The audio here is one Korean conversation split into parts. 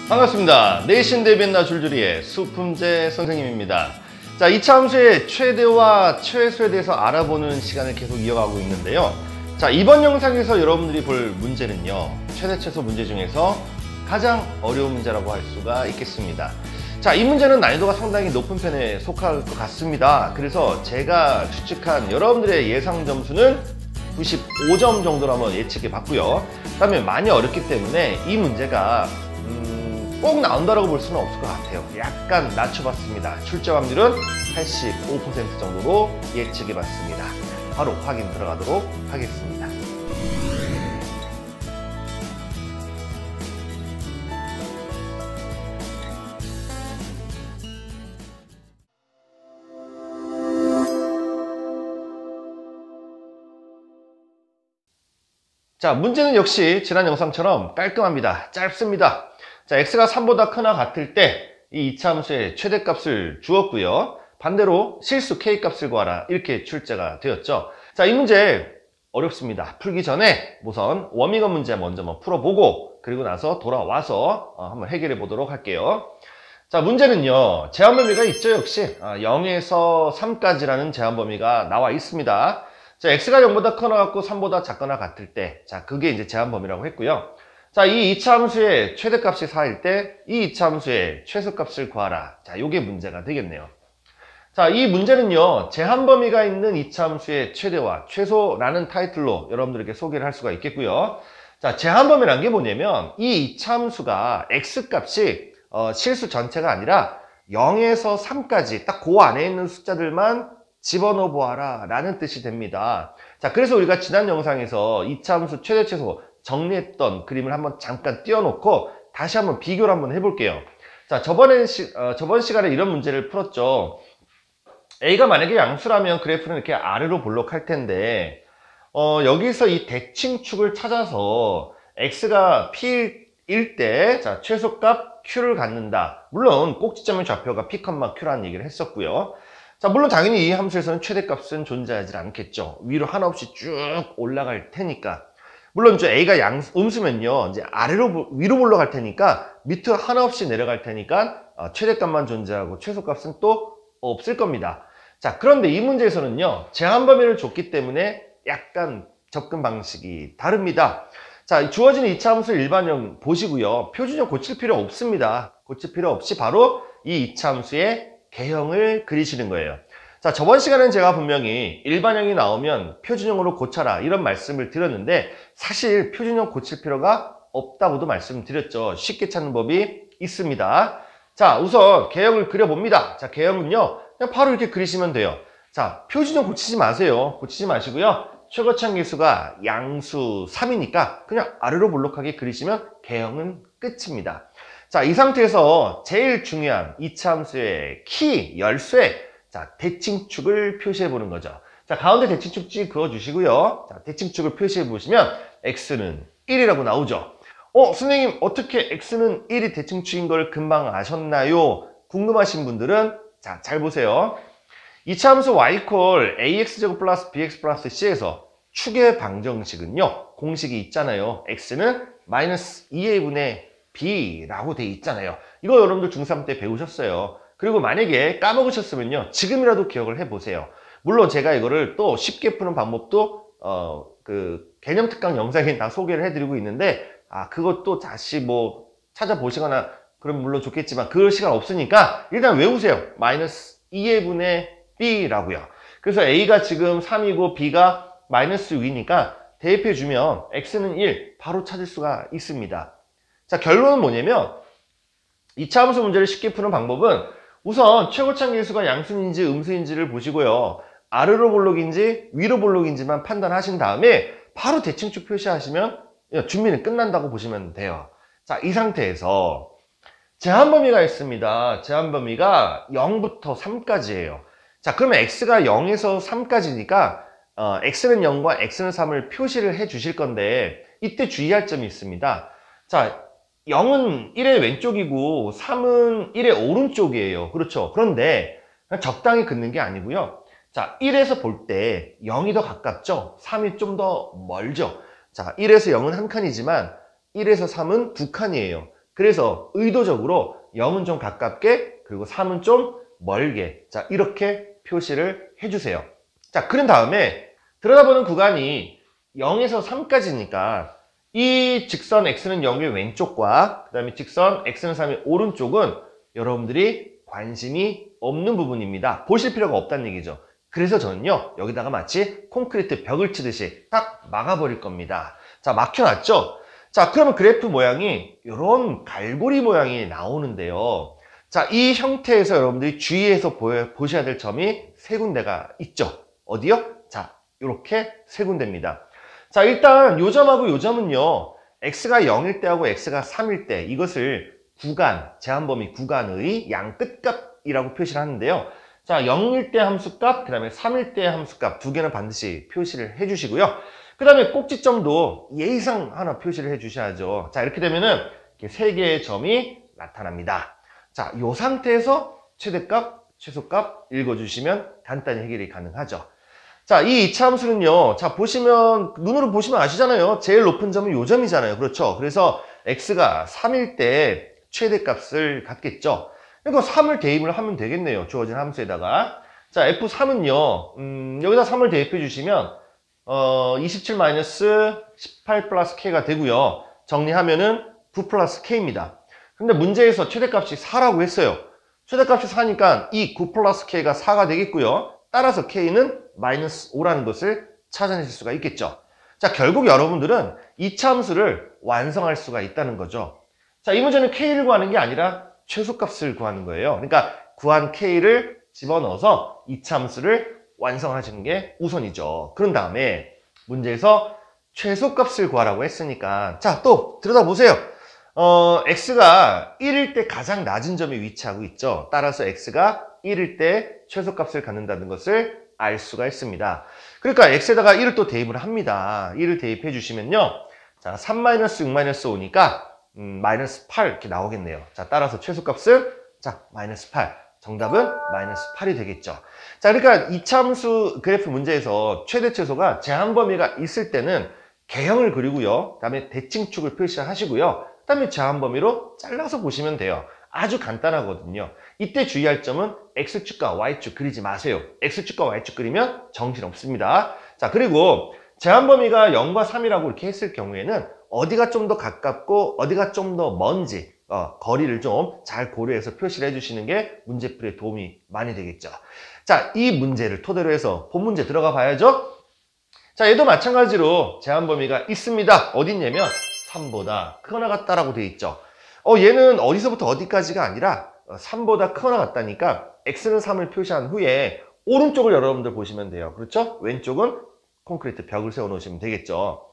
반갑습니다. 내신 대비했나 줄줄이의 수품제 선생님입니다. 자, 2차 함수의 최대와 최소에 대해서 알아보는 시간을 계속 이어가고 있는데요. 자, 이번 영상에서 여러분들이 볼 문제는요, 최대 최소 문제 중에서 가장 어려운 문제라고 할 수가 있겠습니다. 자, 이 문제는 난이도가 상당히 높은 편에 속할 것 같습니다. 그래서 제가 추측한 여러분들의 예상 점수는 95점 정도로 한번 예측해 봤고요. 그다음에 많이 어렵기 때문에 이 문제가 꼭 나온다라고 볼 수는 없을 것 같아요. 약간 낮춰봤습니다. 출제 확률은 85% 정도로 예측해 봤습니다. 바로 확인 들어가도록 하겠습니다. 자, 문제는 역시 지난 영상처럼 깔끔합니다. 짧습니다. 자, x가 3보다 크나 같을 때 이 2차 함수의 최대값을 주었고요. 반대로 실수 k값을 구하라, 이렇게 출제가 되었죠. 자, 이 문제 어렵습니다. 풀기 전에 우선 워밍업 문제 먼저 한번 풀어보고 그리고 나서 돌아와서 한번 해결해 보도록 할게요. 자, 문제는요, 제한 범위가 있죠. 역시 0에서 3까지라는 제한 범위가 나와 있습니다. 자, x가 0보다 크거나 같고 3보다 작거나 같을 때, 자, 그게 이제 제한 범위라고 했고요. 자, 이 2차 함수의 최대값이 4일 때 이 2차 함수의 최소값을 구하라. 자, 요게 문제가 되겠네요. 자, 이 문제는요, 제한 범위가 있는 2차 함수의 최대와 최소라는 타이틀로 여러분들에게 소개를 할 수가 있겠고요. 자, 제한 범위란 게 뭐냐면 이 2차 함수가 x값이 실수 전체가 아니라 0에서 3까지 딱 그 안에 있는 숫자들만 집어넣어 보아라 라는 뜻이 됩니다. 자, 그래서 우리가 지난 영상에서 2차 함수 최대 최소 정리했던 그림을 한번 잠깐 띄워놓고 다시 한번 비교를 한번 해볼게요. 자, 저번 시간에 이런 문제를 풀었죠. A가 만약에 양수라면 그래프는 이렇게 아래로 볼록할 텐데 여기서 이 대칭축을 찾아서 X가 P일 때 자, 최소값 Q를 갖는다. 물론 꼭지점의 좌표가 P, Q라는 얘기를 했었고요. 자, 물론 당연히 이 함수에서는 최대값은 존재하지 않겠죠. 위로 하나 없이 쭉 올라갈 테니까. 물론 이제 A가 음수면요, 이제 위로 올라갈 테니까 밑으로 하나 없이 내려갈 테니까 최대값만 존재하고 최소값은 또 없을 겁니다. 자, 그런데 이 문제에서는요, 제한 범위를 줬기 때문에 약간 접근 방식이 다릅니다. 자, 주어진 2차 함수 일반형 보시고요. 표준형 고칠 필요 없습니다. 고칠 필요 없이 바로 이 2차 함수의 개형을 그리시는 거예요. 자, 저번 시간엔 제가 분명히 일반형이 나오면 표준형으로 고쳐라 이런 말씀을 드렸는데 사실 표준형 고칠 필요가 없다고도 말씀드렸죠. 쉽게 찾는 법이 있습니다. 자, 우선 개형을 그려봅니다. 자, 개형은요, 그냥 바로 이렇게 그리시면 돼요. 자, 표준형 고치지 마세요. 고치지 마시고요. 최고차항계수가 양수 3이니까 그냥 아래로 볼록하게 그리시면 개형은 끝입니다. 자, 이 상태에서 제일 중요한 2차 함수의 키, 열쇠, 자, 대칭축을 표시해 보는 거죠. 자, 가운데 대칭축지 그어 주시고요. 자, 대칭축을 표시해 보시면 x는 1이라고 나오죠. 선생님, 어떻게 x는 1이 대칭축인 걸 금방 아셨나요? 궁금하신 분들은 자, 잘 보세요. 2차 함수 y ax제곱 플러스 bx 플러스 c에서 축의 방정식은요, 공식이 있잖아요. x는 마이너스 2a분의 b라고 돼 있잖아요. 이거 여러분들 중3 때 배우셨어요. 그리고 만약에 까먹으셨으면요, 지금이라도 기억을 해보세요. 물론 제가 이거를 또 쉽게 푸는 방법도 그 개념 특강 영상에 다 소개를 해드리고 있는데 그것도 다시 뭐 찾아보시거나 그러면 물론 좋겠지만 그럴 시간 없으니까 일단 외우세요. 마이너스 2a분의 b라고요. 그래서 a가 지금 3이고 b가 마이너스 6이니까 대입해주면 x는 1 바로 찾을 수가 있습니다. 자, 결론은 뭐냐면 2차 함수 문제를 쉽게 푸는 방법은 우선 최고차항계수가 양수인지 음수인지를 보시고요. 아래로 볼록인지 위로 볼록인지만 판단하신 다음에 바로 대칭축 표시하시면 준비는 끝난다고 보시면 돼요. 자, 이 상태에서 제한 범위가 있습니다. 제한 범위가 0부터 3까지예요. 자, 그러면 x가 0에서 3까지니까 x는 0과 x는 3을 표시를 해 주실 건데 이때 주의할 점이 있습니다. 자, 0은 1의 왼쪽이고 3은 1의 오른쪽이에요. 그렇죠? 그런데 적당히 긋는 게 아니고요. 자, 1에서 볼 때 0이 더 가깝죠? 3이 좀 더 멀죠? 자, 1에서 0은 한 칸이지만 1에서 3은 두 칸이에요. 그래서 의도적으로 0은 좀 가깝게 그리고 3은 좀 멀게 자 이렇게 표시를 해주세요. 자 그런 다음에 들여다보는 구간이 0에서 3까지니까 이 직선 x는 0의 왼쪽과 그 다음에 직선 x는 3의 오른쪽은 여러분들이 관심이 없는 부분입니다. 보실 필요가 없다는 얘기죠. 그래서 저는요 여기다가 마치 콘크리트 벽을 치듯이 딱 막아버릴 겁니다. 자 막혀놨죠? 자 그러면 그래프 모양이 이런 갈고리 모양이 나오는데요. 자 이 형태에서 여러분들이 주의해서 보셔야 될 점이 세 군데가 있죠. 어디요? 자 이렇게 세 군데입니다. 자 일단 요 점하고 요 점은요 x가 0일 때하고 x가 3일 때 이것을 구간, 제한범위 구간의 양 끝값이라고 표시를 하는데요. 자 0일 때 함수값, 그 다음에 3일 때 함수값 두 개는 반드시 표시를 해주시고요. 그 다음에 꼭지점도 예의상 하나 표시를 해주셔야죠. 자 이렇게 되면은 이렇게 세 개의 점이 나타납니다. 자 이 상태에서 최대값, 최소값 읽어주시면 간단히 해결이 가능하죠. 자, 이 이차함수는요. 자, 보시면 눈으로 보시면 아시잖아요. 제일 높은 점은 요 점이잖아요. 그렇죠? 그래서 x가 3일 때 최대값을 갖겠죠. 그러니까 3을 대입을 하면 되겠네요. 주어진 함수에다가. 자, f3은요. 여기다 3을 대입해 주시면 27-18 플러스 k가 되고요. 정리하면은 9 플러스 k입니다. 근데 문제에서 최대값이 4라고 했어요. 최대값이 4니까 이 9 플러스 k가 4가 되겠고요. 따라서 k는 마이너스 5라는 것을 찾아내실 수가 있겠죠. 자, 결국 여러분들은 이차 함수를 완성할 수가 있다는 거죠. 자, 이 문제는 k를 구하는 게 아니라 최소값을 구하는 거예요. 그러니까 구한 k를 집어넣어서 이차 함수를 완성하시는 게 우선이죠. 그런 다음에 문제에서 최소값을 구하라고 했으니까 자, 또 들여다보세요. x가 1일 때 가장 낮은 점에 위치하고 있죠. 따라서 x가 1일 때 최소값을 갖는다는 것을 알 수가 있습니다. 그러니까 x에다가 1을 또 대입을 합니다. 1을 대입해 주시면요. 자, 3-6-5니까 마이너스 8 이렇게 나오겠네요. 자, 따라서 최소값은 자, 마이너스 8. 정답은 마이너스 8이 되겠죠. 자, 그러니까 이차함수 그래프 문제에서 최대 최소가 제한 범위가 있을 때는 개형을 그리고요. 그 다음에 대칭축을 표시하시고요. 그 다음에 제한 범위로 잘라서 보시면 돼요. 아주 간단하거든요. 이때 주의할 점은 X축과 Y축 그리지 마세요. X축과 Y축 그리면 정신없습니다. 자, 그리고 제한 범위가 0과 3이라고 이렇게 했을 경우에는 어디가 좀 더 가깝고 어디가 좀 더 먼지 거리를 좀 잘 고려해서 표시를 해주시는 게 문제풀이에 도움이 많이 되겠죠. 자, 이 문제를 토대로 해서 본 문제 들어가 봐야죠. 자, 얘도 마찬가지로 제한 범위가 있습니다. 어디 있냐면 3보다 크거나 같다라고 되어 있죠. 얘는 어디서부터 어디까지가 아니라 3보다 크거나 같다니까 x는 3을 표시한 후에 오른쪽을 여러분들 보시면 돼요. 그렇죠? 왼쪽은 콘크리트 벽을 세워 놓으시면 되겠죠.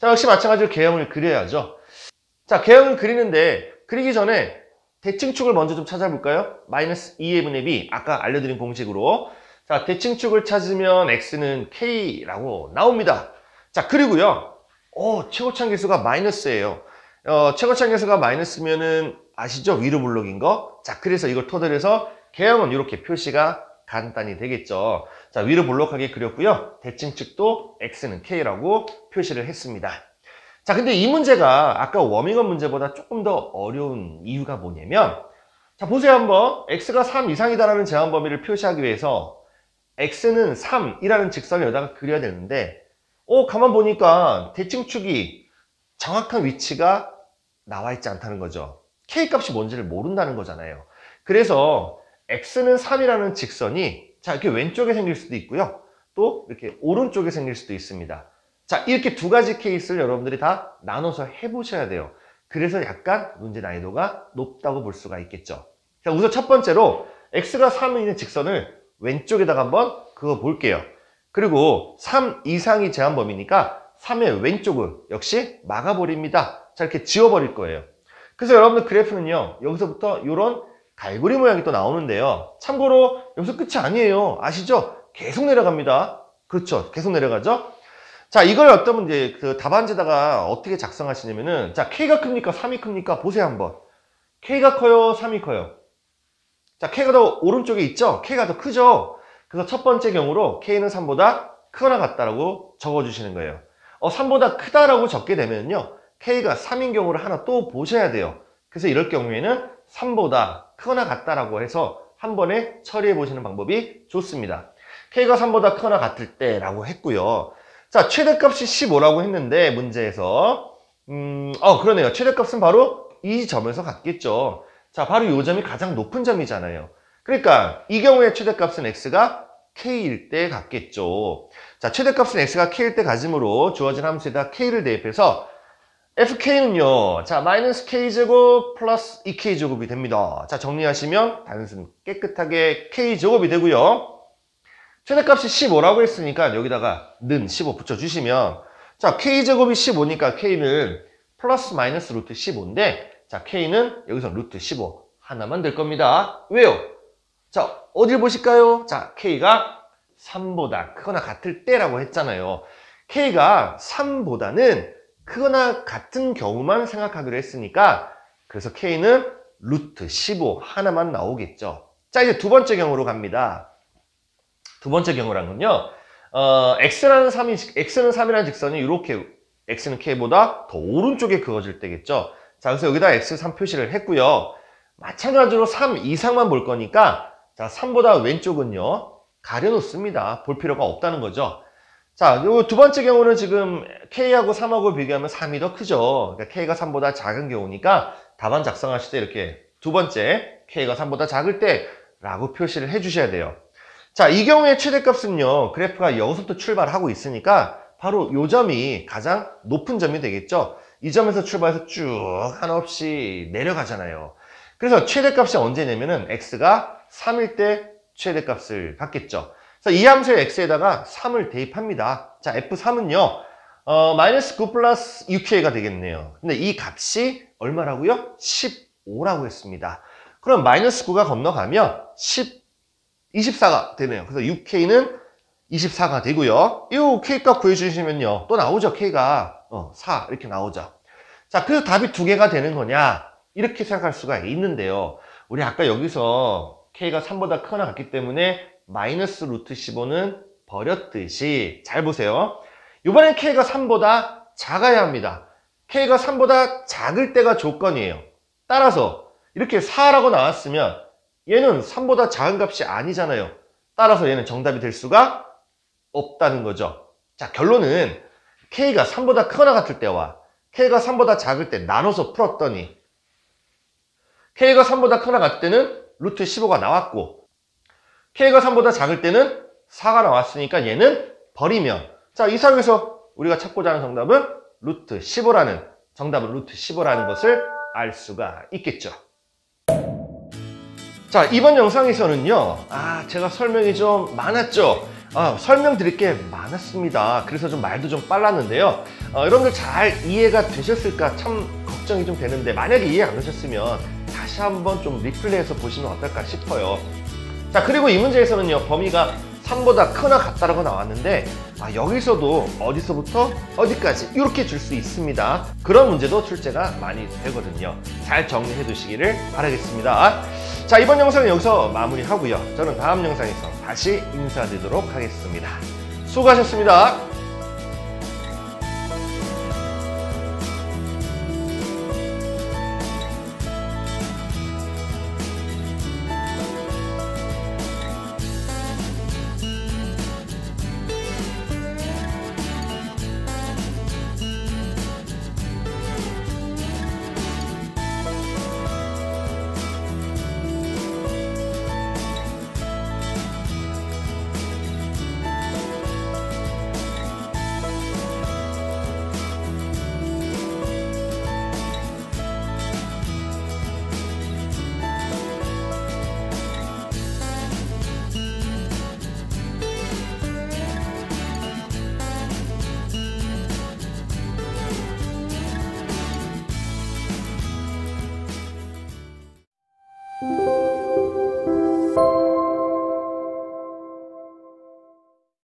자, 역시 마찬가지로 개형을 그려야죠. 자, 개형을 그리는데 그리기 전에 대칭축을 먼저 좀 찾아볼까요? 마이너스 2분의 b 아까 알려드린 공식으로 자, 대칭축을 찾으면 x는 k라고 나옵니다. 자, 그리고요 최고차항 계수가 마이너스예요. 최고차항 계수가 마이너스면은 아시죠? 위로 블록인 거. 자, 그래서 이걸 토대로 해서 개형은 이렇게 표시가 간단히 되겠죠. 자, 위로 블록하게 그렸고요. 대칭축도 x는 k라고 표시를 했습니다. 자, 근데 이 문제가 아까 워밍업 문제보다 조금 더 어려운 이유가 뭐냐면 자, 보세요 한번. x가 3 이상이다라는 제한 범위를 표시하기 위해서 x는 3이라는 직선을 여기다가 그려야 되는데 가만 보니까 대칭축이 정확한 위치가 나와 있지 않다는 거죠. k값이 뭔지를 모른다는 거잖아요. 그래서 x는 3이라는 직선이 자, 이렇게 왼쪽에 생길 수도 있고요. 또 이렇게 오른쪽에 생길 수도 있습니다. 자, 이렇게 두 가지 케이스를 여러분들이 다 나눠서 해보셔야 돼요. 그래서 약간 문제 난이도가 높다고 볼 수가 있겠죠. 자, 우선 첫 번째로 x가 3이 있는 직선을 왼쪽에다가 한번 그어 볼게요. 그리고 3 이상이 제한 범위니까 3의 왼쪽을 역시 막아버립니다. 자, 이렇게 지워버릴 거예요. 그래서 여러분들 그래프는요, 여기서부터 이런 갈고리 모양이 또 나오는데요. 참고로 여기서 끝이 아니에요. 아시죠? 계속 내려갑니다. 그렇죠. 계속 내려가죠? 자, 이걸 어떤 이제 그 답안지에다가 어떻게 작성하시냐면은, 자, K가 큽니까? 3이 큽니까? 보세요, 한번. K가 커요? 3이 커요? 자, K가 더 오른쪽에 있죠? K가 더 크죠? 그래서 첫 번째 경우로 K는 3보다 크거나 같다라고 적어주시는 거예요. 3보다 크다라고 적게 되면요, K가 3인 경우를 하나 또 보셔야 돼요. 그래서 이럴 경우에는 3보다 크거나 같다라고 해서 한 번에 처리해 보시는 방법이 좋습니다. K가 3보다 크거나 같을 때 라고 했고요. 자, 최대값이 15라고 했는데 문제에서 그러네요. 최대값은 바로 이 점에서 같겠죠. 자, 바로 이 점이 가장 높은 점이잖아요. 그러니까 이 경우에 최대값은 x가 k일 때 같겠죠. 자, 최대값은 x가 k일 때 가짐으로 주어진 함수에다 k를 대입해서 fk는요, 자, 마이너스 k제곱 플러스 2k제곱이 됩니다. 자, 정리하시면 단순 깨끗하게 k제곱이 되고요. 최대값이 15라고 했으니까 여기다가 는 15 붙여주시면, 자, k제곱이 15니까 k는 플러스 마이너스 루트 15인데, 자, k는 여기서 루트 15 하나만 될 겁니다. 왜요? 자, 어딜 보실까요? 자, k가 3보다 크거나 같을 때라고 했잖아요. k가 3보다는 크거나 같은 경우만 생각하기로 했으니까, 그래서 k는 루트 15 하나만 나오겠죠. 자, 이제 두 번째 경우로 갑니다. 두 번째 경우랑은요, x는 3이라는 직선이 이렇게 x는 k보다 더 오른쪽에 그어질 때겠죠. 자, 그래서 여기다 x3 표시를 했고요. 마찬가지로 3 이상만 볼 거니까, 자, 3보다 왼쪽은요, 가려놓습니다. 볼 필요가 없다는 거죠. 자, 요 두 번째 경우는 지금 k하고 3하고 비교하면 3이 더 크죠. 그러니까 k가 3보다 작은 경우니까 답안 작성하실 때 이렇게 두 번째 k가 3보다 작을 때 라고 표시를 해주셔야 돼요. 자, 이 경우의 최대값은요, 그래프가 여기서부터 출발하고 있으니까 바로 요 점이 가장 높은 점이 되겠죠. 이 점에서 출발해서 쭉 하나 없이 내려가잖아요. 그래서 최대값이 언제냐면은 x가 3일 때 최대값을 갖겠죠. 그래서 이 함수의 x에다가 3을 대입합니다. 자, f3은요, 마이너스 9 플러스 6k가 되겠네요. 근데 이 값이 얼마라고요? 15라고 했습니다. 그럼 마이너스 9가 건너가면 24가 되네요. 그래서 6k는 24가 되고요. 이 k값 구해주시면요, 또 나오죠. k가 4 이렇게 나오죠. 자, 그래서 답이 두 개가 되는 거냐, 이렇게 생각할 수가 있는데요. 우리 아까 여기서 k가 3보다 크거나 같기 때문에 마이너스 루트 15는 버렸듯이, 잘 보세요. 이번엔 k가 3보다 작아야 합니다. k가 3보다 작을 때가 조건이에요. 따라서 이렇게 4라고 나왔으면 얘는 3보다 작은 값이 아니잖아요. 따라서 얘는 정답이 될 수가 없다는 거죠. 자, 결론은 k가 3보다 크거나 같을 때와 k가 3보다 작을 때 나눠서 풀었더니 k가 3보다 크거나 같을 때는 루트 15가 나왔고, k가 3보다 작을 때는 4가 나왔으니까 얘는 버리면, 자, 이 상황에서 우리가 찾고자 하는 정답은 루트 15라는, 정답은 루트 15라는 것을 알 수가 있겠죠. 자, 이번 영상에서는요, 제가 설명이 좀 많았죠. 설명드릴 게 많았습니다. 그래서 좀 말도 좀 빨랐는데요. 여러분들 잘 이해가 되셨을까 참 걱정이 좀 되는데, 만약에 이해 안 되셨으면 다시 한번 좀 리플레이해서 보시면 어떨까 싶어요. 자, 그리고 이 문제에서는요, 범위가 3보다 크거나 같다라고 나왔는데, 여기서도 어디서부터 어디까지 이렇게 줄 수 있습니다. 그런 문제도 출제가 많이 되거든요. 잘 정리해 두시기를 바라겠습니다. 자, 이번 영상은 여기서 마무리하고요. 저는 다음 영상에서 다시 인사드리도록 하겠습니다. 수고하셨습니다.